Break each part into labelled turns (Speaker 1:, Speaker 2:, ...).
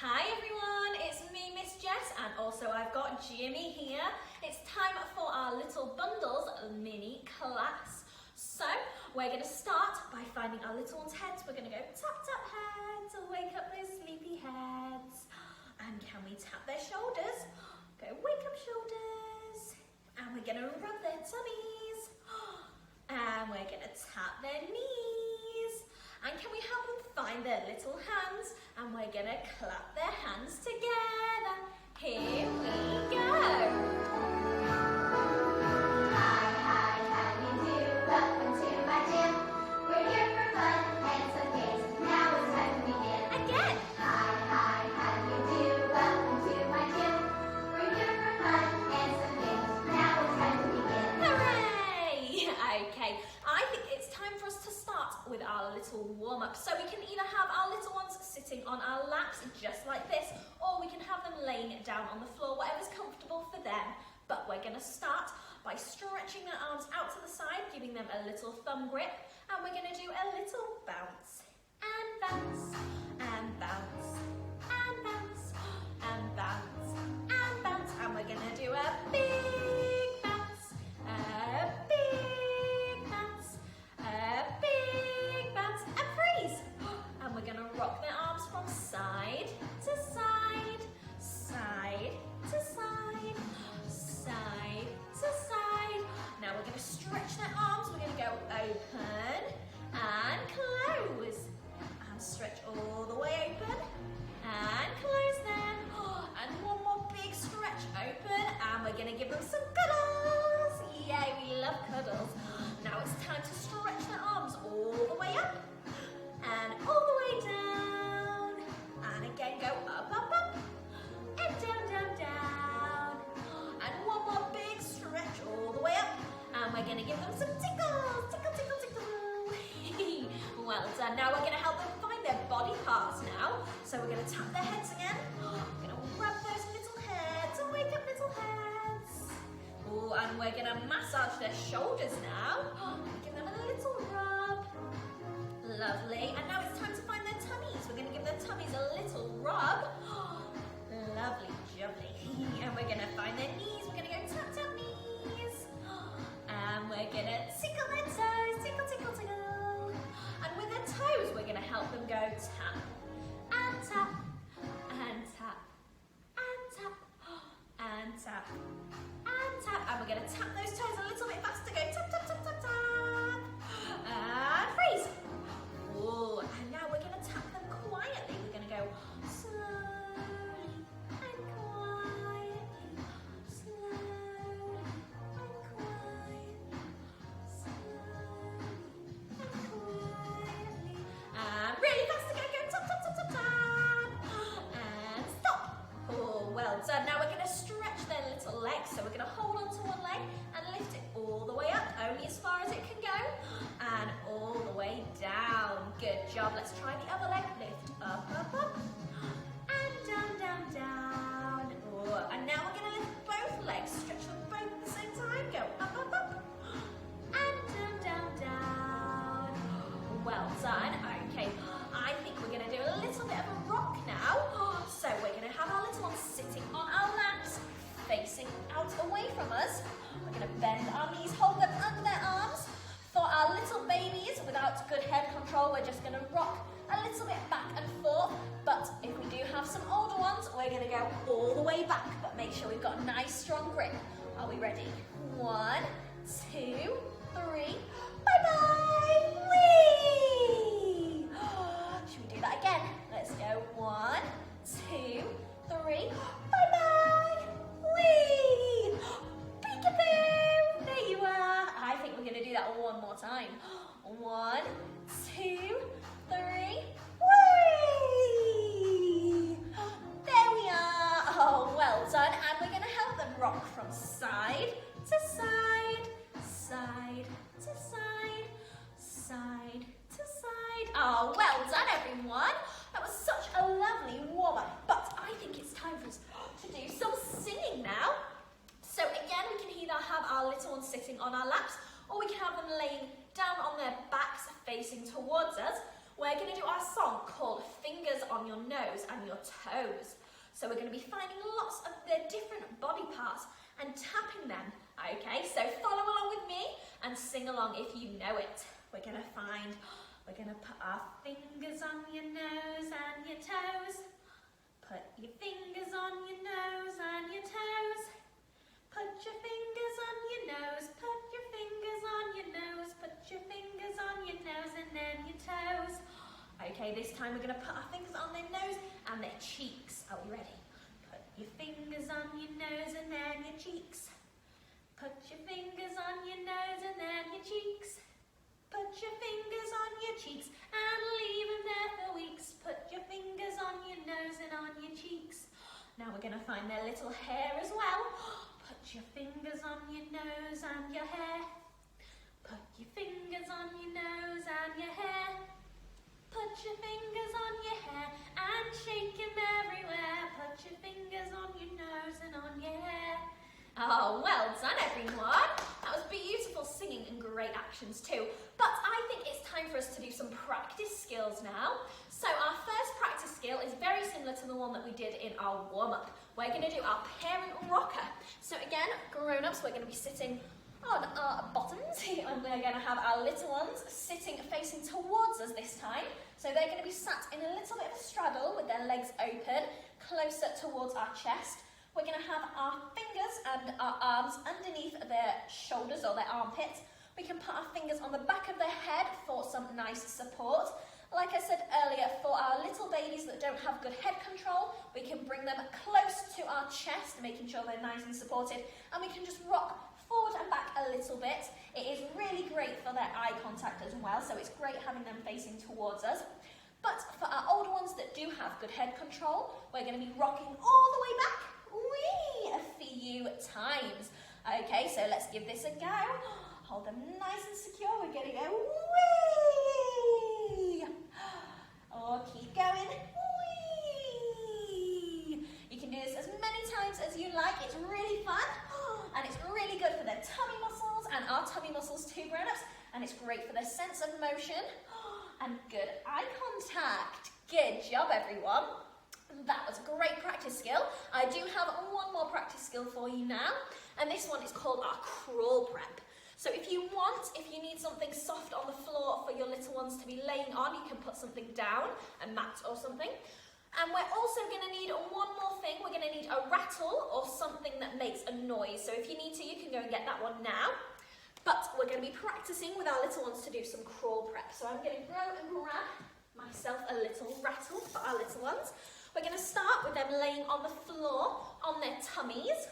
Speaker 1: Hi everyone, it's me, Miss Jess, and also I've got Jimmy here. It's time for our Little Bundles mini class. So we're going to start by finding our little ones' heads. We're going to go tap tap heads, wake up those sleepy heads. And can we tap their shoulders? Go wake up shoulders. And we're going to rub their tummies. And we're going to tap their knees. And can we help them find their little hands? And we're going to clap their hands together. Here we go.
Speaker 2: Hi, how you do? Welcome to my gym. We're here for fun and some games. Now it's time to begin.
Speaker 1: Again.
Speaker 2: Hi, how you do? Welcome to my gym. We're here for fun and some games. Now it's time to begin.
Speaker 1: Hooray! Okay, I think it's time for us to start with our little warm-up. So we can either have our little ones sitting on our laps just like this, or we can have them laying down on the floor, whatever's comfortable for them. But we're going to start by stretching their arms out to the side, giving them a little thumb grip, and we're going to do a little bounce and bounce and bounce and bounce and bounce and bounce, and we're going to do a big bounce, a big bounce, a big bounce, and freeze. And we're going to rock their arms from side to side, side to side, side to side. Now we're going to stretch their arms. We're going to go open and close. And stretch all the way open and close them. And one more big stretch open. And we're going to give them some cuddles. Yay, we love cuddles. Now it's time to stretch their arms all the way up and all the way down. And again, go up, up, up. And down, down, down. And one more big stretch all the way up. And we're going to give them some tickles. Tickle, tickle, tickle. Well done. Now we're going to help them find their body parts now. So we're going to tap their heads again. We're going to rub those little heads. Wake up little heads. Oh, and we're going to massage their shoulders now. Give them a little rub. Lovely. And now it's time to find their tummies. We're going to give their tummies a little rub. Lovely, jubbly. And we're going to find their knees. We're going to go tap, tap knees. And we're going to tickle their toes. Tickle, tickle, tickle. And with their toes, we're going to help them go tap and tap and tap and tap and tap and tap. And we're going to tap those toes a little bit faster. Go tap, tap, tap, tap, tap. And freeze. Oh, and now we're going to tap them quietly. We're going to go slowly and quietly, slowly and quietly, slowly and quietly. And really fast again, go tap, tap, tap, tap, tap. And stop. Oh, well done. Now we're going to stretch their little legs. So we're going to hold on to one leg and lift it all the way up, only as far as it can go, and all the way down. Good job. Let's try the other leg. Lift up, up, up, and down, down, down. Oh, and now we're going to lift both legs. Stretch them both at the same time. Go up, up, up, and down, down, down. Well done. Okay, I think we're going to do a little bit of a rock now. So we're going to have our little ones sitting on our laps, facing out away from us. We're going to bend our knees, hold them under their arms. For our little babies without good head control, we're just going to rock a little bit back and forth. But if we do have some older ones, we're going to go all the way back. But make sure we've got a nice strong grip. Are we ready? 1, 2, 3. Bye-bye. Whee! Should we do that again? Let's go. 1, 2, 3. Bye-bye. Whee! Peekaboo! There you are. I think we're going to do that one more time. 1, 2, 3. Whee! There we are. Oh, well done. And we're going to help them rock from side to side, side to side, side to side. Oh, well done, everyone. That was such a lovely warm-up. But I think it's time for us to do some singing now. So again, we can either have our little ones sitting on our laps, or we can have them laying down on their backs facing towards us. we're going to do our song called Fingers on Your Nose and Your Toes. So we're going to be finding lots of their different body parts and tapping them. Okay, so follow along with me and sing along if you know it. We're going to put our fingers on your nose and your toes. Put your fingers on your nose and your toes. Put your fingers on your nose, put your fingers on your nose, put your fingers on your nose and then your toes. Okay, this time we're going to put our fingers on their nose and their cheeks. Are we ready? Put your fingers on your nose and then your cheeks. Put your fingers on your nose and then your cheeks. Put your fingers on your cheeks and leave them there for weeks. Put your fingers on your nose and on your cheeks. Now we're going to find their little hair as well. Put your fingers on your nose and your hair. Put your fingers on your nose and your hair. Put your fingers on your hair and shake them everywhere. Put your fingers on your nose and on your hair. Oh, well done everyone. That was beautiful singing and great actions too. But I think it's time for us to do some practice skills now. So our first practice skill is very similar to the one that we did in our warm-up. We're going to do our parent rocker. So again, grown-ups, we're going to be sitting on our bottoms and we're going to have our little ones sitting facing towards us this time. So they're going to be sat in a little bit of a straddle with their legs open, closer towards our chest. We're going to have our fingers and our arms underneath their shoulders or their armpits. We can put our fingers on the back of their head for some nice support. Like I said earlier, for our little babies that don't have good head control, we can bring them close to our chest, making sure they're nice and supported, and we can just rock forward and back a little bit. It is really great for their eye contact as well, so it's great having them facing towards us. But for our older ones that do have good head control, we're going to be rocking all the way back a few times. Okay, so let's give this a go. Hold them nice and secure. We're going to go wee. Or keep going wee. You can do this as many times as you like. It's really fun and it's really good for their tummy muscles and our tummy muscles too, grown-ups. And it's great for their sense of motion and good eye contact. Good job, everyone. That was a great practice skill. I do have one more practice skill for you now, and this one is called our crawl prep. So if you need something soft on the floor for your little ones to be laying on, you can put something down, a mat or something. And we're also going to need one more thing. We're going to need a rattle or something that makes a noise. So if you need to, you can go and get that one now. But we're going to be practicing with our little ones to do some crawl prep. So I'm going to go and grab myself a little rattle for our little ones. We're going to start with them laying on the floor on their tummies.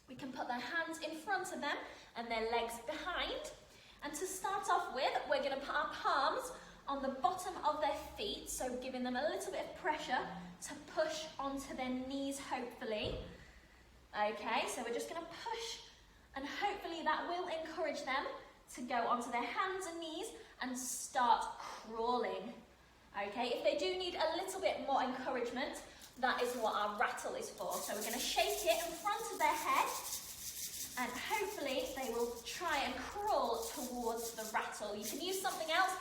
Speaker 1: We can put their hands in front of them and their legs behind. And to start off with, we're going to put our palms on the bottom of their feet, so giving them a little bit of pressure to push onto their knees, hopefully. Okay, so we're just going to push, and hopefully that will encourage them to go onto their hands and knees and start crawling. Okay, if they do need a little bit more encouragement, that is what our rattle is for. So we're going to shake it in front of their head, and hopefully they will try and crawl towards the rattle. You can use something else.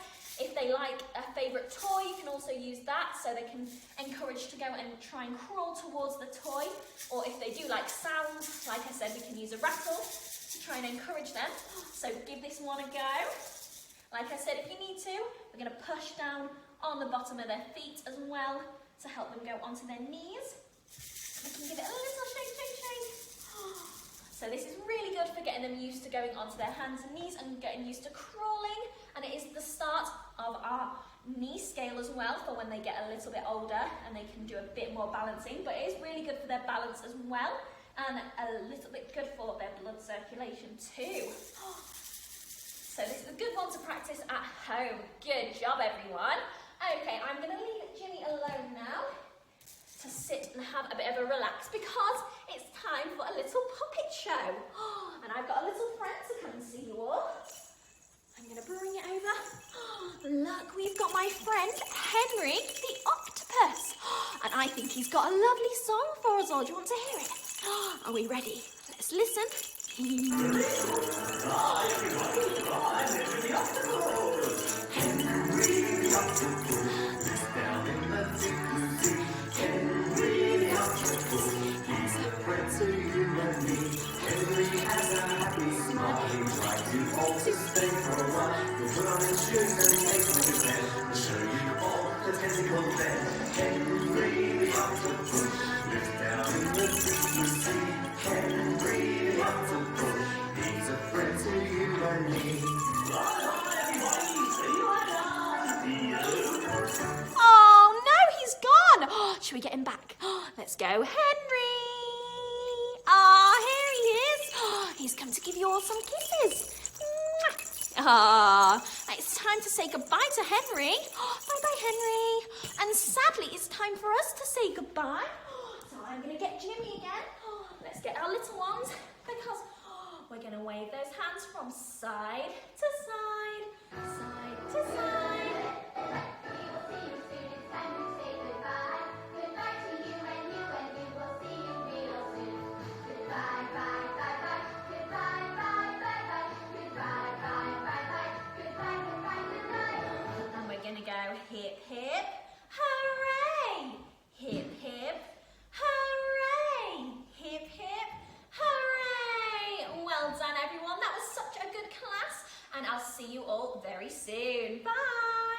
Speaker 1: If they like a favourite toy, you can also use that, so they can encourage to go and try and crawl towards the toy. Or if they do like sounds, like I said, we can use a rattle to try and encourage them. So give this one a go. Like I said, if you need to, we're going to push down on the bottom of their feet as well to help them go onto their knees. We can give it a little shake, shake, shake. So this is really good for getting them used to going onto their hands and knees and getting used to crawling. And it is the start of our knee scale as well for when they get a little bit older and they can do a bit more balancing. But it is really good for their balance as well, and a little bit good for their blood circulation too. So this is a good one to practice at home. Good job, everyone. Okay, I'm going to leave Jimmy alone now to sit and have a bit of a relax because it's time for a little puppet show. And I've got a little friend to come and see you all. I'm going to bring it over. Look, we've got my friend Henry the Octopus. And I think he's got a lovely song for us all. Do you want to hear it? Are we ready? Let's listen.
Speaker 3: Hi everybody, I'm Henry the Octopus. Henry the Octopus. to stay for a while. We'll put on his shoes and take him to bed. We'll show you all the tentacle bed. Henry the octopus lives down in the deep sea. Henry the octopus, he's a friend to you and me.
Speaker 1: Oh no, he's gone. Oh, should we get him back? Oh, let's go, Henry. Ah, here he is. Oh, he's come to give you all some kisses. Ah, it's time to say goodbye to Henry. Oh, bye-bye, Henry. And sadly, it's time for us to say goodbye. So I'm going to get Jimmy again. Oh, let's get our little ones because we're going to wave those hands from side to side, side to side.
Speaker 2: We will see you soon. It's time to say goodbye. Goodbye to you and we will see you real soon. Goodbye, bye, bye, bye. Goodbye, bye, bye, bye. Goodbye, bye, bye, bye. Goodbye, goodbye, goodbye.
Speaker 1: And we're going to go hip, hip, hooray! Hip, hip, hooray! Hip, hip, hooray! Well done, everyone. That was such a good class. And I'll see you all very soon. Bye!